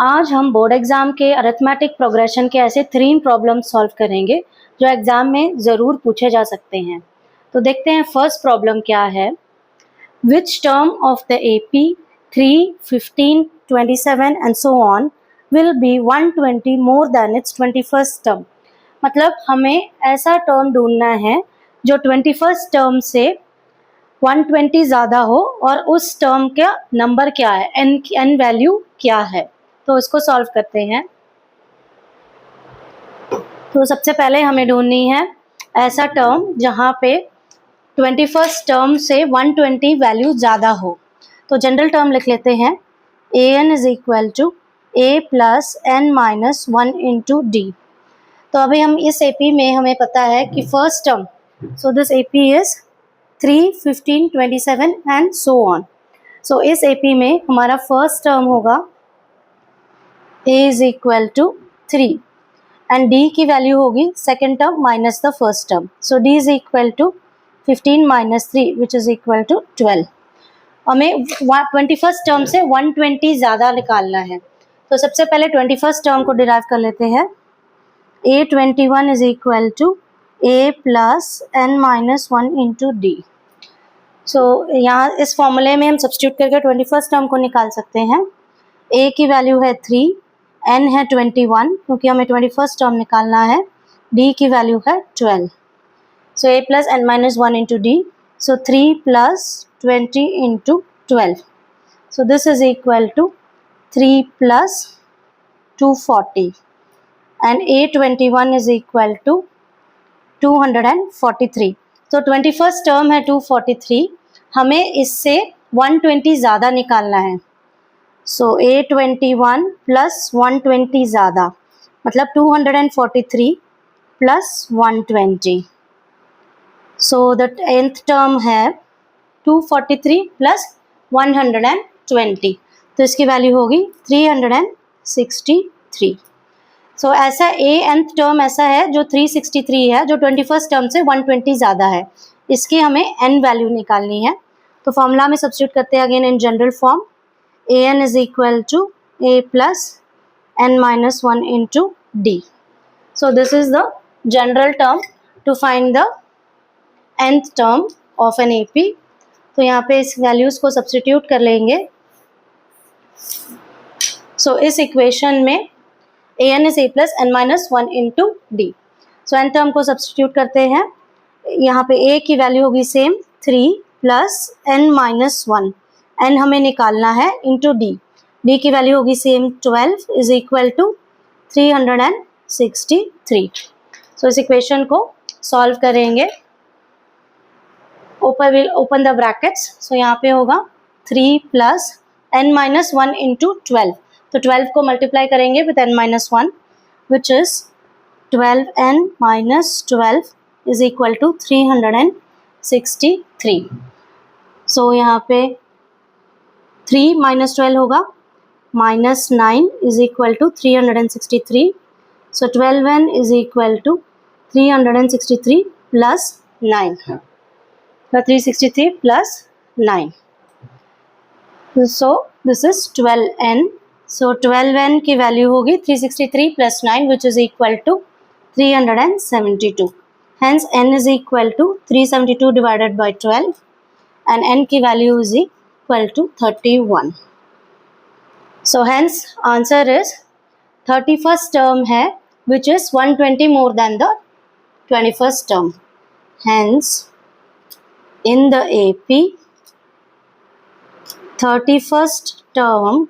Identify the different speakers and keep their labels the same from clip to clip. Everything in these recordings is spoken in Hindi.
Speaker 1: आज हम बोर्ड एग्जाम के अरिथमेटिक प्रोग्रेशन के ऐसे 3 प्रॉब्लम सॉल्व करेंगे जो एग्जाम में ज़रूर पूछे जा सकते हैं। तो देखते हैं फर्स्ट प्रॉब्लम क्या है। Which term of the AP 3, 15, 27 and so on will be 120 more than it's 21st term. मतलब हमें ऐसा टर्म ढूंढना है जो 21st टर्म से 120 ज़्यादा हो और उस टर्म का नंबर क्या है, n वैल्यू क्या है। तो इसको सॉल्व करते हैं। तो सबसे पहले हमें ढूंढनी है ऐसा टर्म जहाँ पे 21st टर्म से 120 वैल्यू ज़्यादा हो। तो जनरल टर्म लिख लेते हैं an is equal to a plus n minus 1 into D. तो अभी हम इस AP में हमें पता है कि first term, so this AP is 3, 15, 27 and so on. So इस AP में हमारा फर्स्ट टर्म होगा a is equal to 3 and d की वैल्यू होगी second term minus the first term. So d is equal to 15 minus 3 which is equal to 12। हमें 21st टर्म से 120 ज़्यादा निकालना है। तो सबसे पहले 21st टर्म को डिराइव कर लेते हैं। a21 is equal to a plus n minus 1 into d। सो यहाँ इस फॉर्मूले में हम सब्स्टिट्यूट करके 21st टर्म को निकाल सकते हैं। a की वैल्यू है 3, n है 21 क्योंकि हमें 21st टर्म निकालना है, d की वैल्यू है 12। So a plus n minus 1 into D, so 3 plus 20 into 12। So this is equal to 3 plus 240 and a21 is equal to 243। तो 21st टर्म है 243, हमें इससे 120 ज़्यादा निकालना है। सो a21 प्लस 120 ज़्यादा मतलब 243 plus 120। So the nth term है 243 प्लस 120, तो इसकी वैल्यू होगी 363। सो ऐसा nth टर्म ऐसा है जो 363 है, जो 21st टर्म से 120 ज़्यादा है। इसकी हमें n वैल्यू निकालनी है। तो फॉर्मूला में सब्स्टिट्यूट करते हैं again in general form. an is equal to a plus n minus 1 into d. So this is the general term to find the nth term of an AP। तो यहाँ पे इस वैल्यूज़ को सब्स्टिट्यूट कर लेंगे। So इस इक्वेशन में an is a plus n minus 1 into d। So n term को सब्स्टिट्यूट करते हैं। यहाँ पे a की वैल्यू होगी same 3 plus n minus 1, n हमें निकालना है इंटू डी, डी की वैल्यू होगी सेम 12 इज इक्वल टू 363। सो इस इक्वेशन को सॉल्व करेंगे। Open the brackets. सो यहाँ पे होगा 3 प्लस n माइनस 1 इंटू 12। तो 12 को मल्टीप्लाई करेंगे with n minus 1 which is 12n minus 12 is equal to 363। So यहाँ पे 3 माइनस 12 होगा minus 9 is equal to 363। So 12n is equal to 363 plus 9, 363 plus 9। So this is 12n। So 12n की वैल्यू होगी 363 plus 9 which is equal to 372। Hence n is equal to 372 divided by 12 and n की value is equal to 31। So hence answer is 31st term है which is 120 more than the 21st term। Hence in the AP 31st term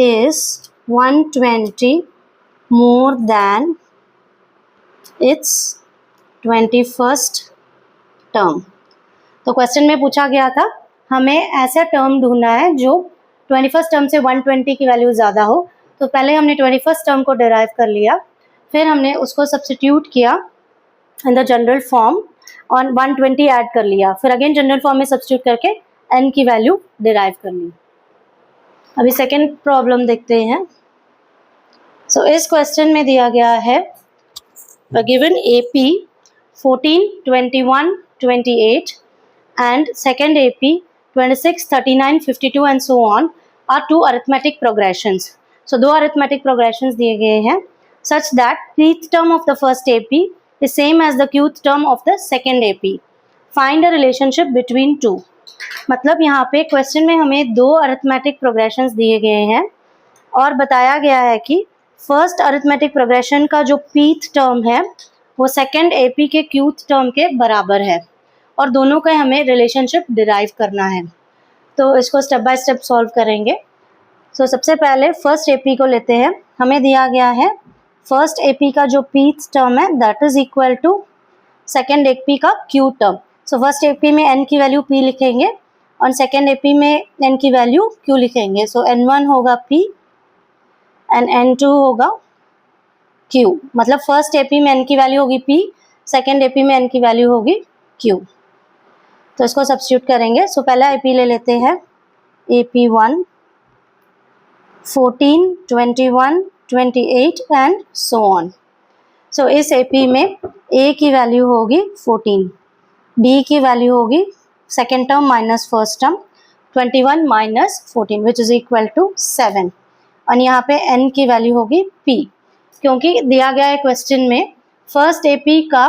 Speaker 1: is 120 more than its 21st term। तो क्वेश्चन में पूछा गया था हमें ऐसा टर्म ढूंढना है जो 21st टर्म से 120 की वैल्यू ज़्यादा हो। तो पहले हमने 21st टर्म को डिराइव कर लिया, फिर हमने उसको सब्स्टिट्यूट किया इन द जनरल फॉर्म और 120 ऐड कर लिया, फिर अगेन जनरल फॉर्म में सब्स्टिट्यूट करके n की वैल्यू डिराइव कर ली। अभी सेकेंड प्रॉब्लम देखते हैं। सो इस क्वेश्चन में दिया गया है given AP 14, 21, 28 and second AP 26, 39, 52 and so on are two arithmetic progressions. So दो arithmetic progressions दिए गए हैं such that pth term of the first AP is same as the qth term of the second AP. Find a relationship between two. मतलब यहाँ पे क्वेश्चन में हमें दो अरिथमेटिक प्रोग्रेशंस दिए गए हैं और बताया गया है कि फर्स्ट अरिथमेटिक प्रोग्रेशन का जो पीथ टर्म है वो सेकंड एपी के क्यूथ टर्म के बराबर है और दोनों का हमें रिलेशनशिप डिराइव करना है। तो इसको स्टेप बाय स्टेप सॉल्व करेंगे। सो सबसे पहले फर्स्ट एपी को लेते हैं। हमें दिया गया है फर्स्ट एपी का जो पीथ टर्म है that is equal to second AP का q term. So first AP में एन की वैल्यू पी लिखेंगे और सेकेंड एपी में एन की वैल्यू क्यू लिखेंगे। सो n1 होगा p एंड n2 होगा q। मतलब फर्स्ट एपी में n की वैल्यू होगी p, सेकेंड एपी में n की वैल्यू होगी q। तो इसको सब्स्टिट्यूट करेंगे। सो पहला एपी ले लेते हैं AP1 14 21 28 and so on. So इस एपी में a की वैल्यू होगी 14, b की वैल्यू होगी second term minus first term 21 minus 14 which is equal to 7 और यहाँ पे n की वैल्यू होगी p क्योंकि दिया गया है क्वेश्चन में फर्स्ट एपी का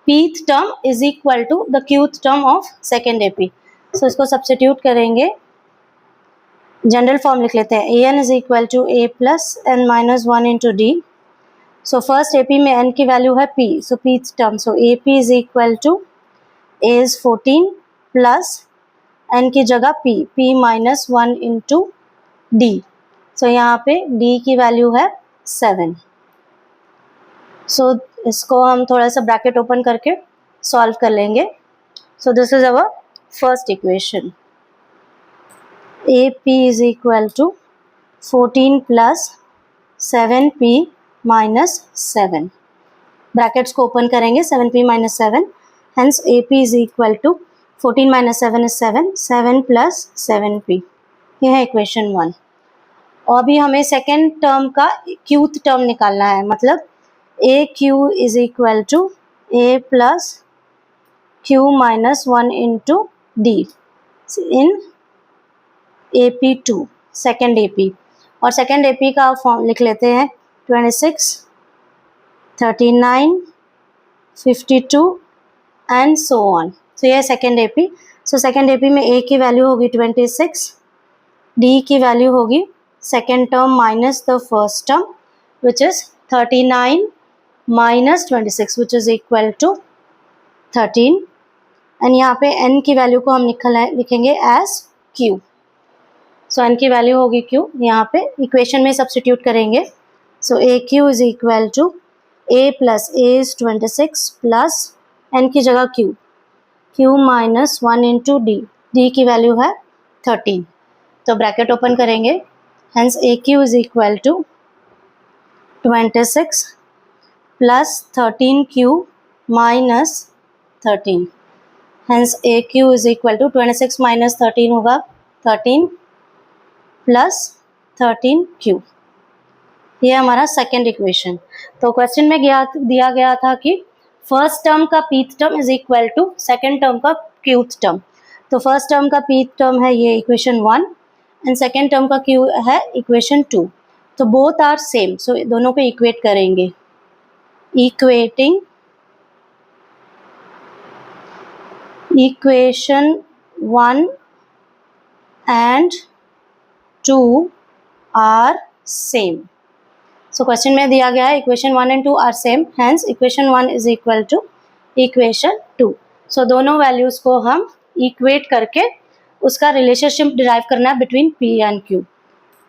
Speaker 1: pth term is equal to the qth term of second AP. So इसको सब्स्टिट्यूट करेंगे, जनरल फॉर्म लिख लेते हैं an is equal to a plus n minus 1 into D. So first AP में n की वैल्यू है p, so pth term, so ap is equal to a is 14 plus n की जगह p minus 1 into D. So यहाँ पे d की वैल्यू है 7। सो इसको हम थोड़ा सा ब्रैकेट ओपन करके सॉल्व कर लेंगे। So this is our first equation, AP is equal to 14 plus 7p minus 7। Brackets को ओपन करेंगे 7p minus 7, hence AP is equal to 14 minus 7 is 7, 7 plus 7p। ये है इक्वेशन 1। और अभी हमें सेकेंड टर्म का क्यूथ टर्म निकालना है, मतलब AQ is equal to A plus Q minus 1 into D in AP2 second AP। और सेकेंड AP का फॉर्म लिख लेते हैं 26 39 52 एंड सो ऑन। सो ये second AP. So second AP में a की वैल्यू होगी 26, d की वैल्यू होगी second term minus the first term which is 39 minus 26 which is equal to 13 and यहाँ पे n की वैल्यू को हम लिखेंगे एज q। सो n की वैल्यू होगी q, यहाँ पे इक्वेशन में सब्स्टिट्यूट करेंगे। So AQ is equal to a plus a is 26 plus n की जगह q माइनस 1 इंटू d की वैल्यू है 13। तो ब्रैकेट ओपन करेंगे, hence AQ is equal to 26 plus 13q minus 13, hence AQ is equal to 26 minus 13 होगा 13 प्लस 13q। ये हमारा सेकेंड इक्वेशन। तो क्वेश्चन में दिया गया था कि फर्स्ट टर्म का pth term is equal to second term का क्यूथ टर्म। तो फर्स्ट टर्म का पीथ टर्म है ये इक्वेशन 1 एंड सेकेंड टर्म का क्यू है इक्वेशन 2। तो बोथ आर सेम, सो दोनों को इक्वेट करेंगे। Equating equation 1 and 2 are same. So question में दिया गया है equation 1 and 2 are same, hence equation 1 is equal to equation 2। So दोनों वैल्यूज को हम इक्वेट करके उसका रिलेशनशिप डिराइव करना है between p and q।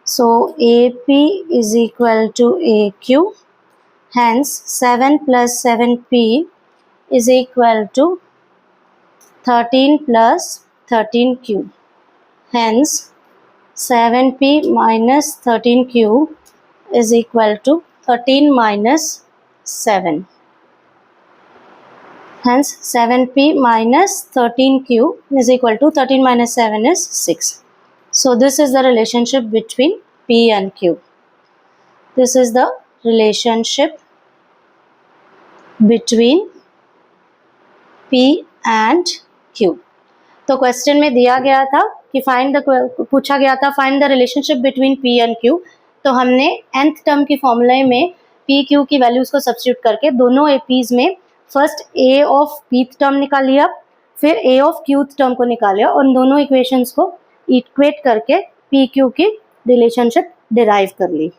Speaker 1: So AP is equal to AQ, hence 7 plus 7p is equal to 13 plus 13q, hence 7p minus 13q is equal to 13 minus 7, hence 7p minus 13q is equal to 13 minus 7 is 6. So this is the relationship between p and q. This is the relationship between p and q. तो क्वेश्चन में दिया गया था कि पूछा गया था find the relationship between P and Q, तो हमने nth टर्म की फॉर्मूले में पी क्यू की वैल्यूज को सब्स्टिट्यूट करके दोनों एपीज में first A of pith term निकाल लिया, फिर ए ऑफ क्यूथ टर्म को निकाल लिया और दोनों इक्वेशंस को इक्वेट करके पी क्यू की रिलेशनशिप डिराइव कर ली।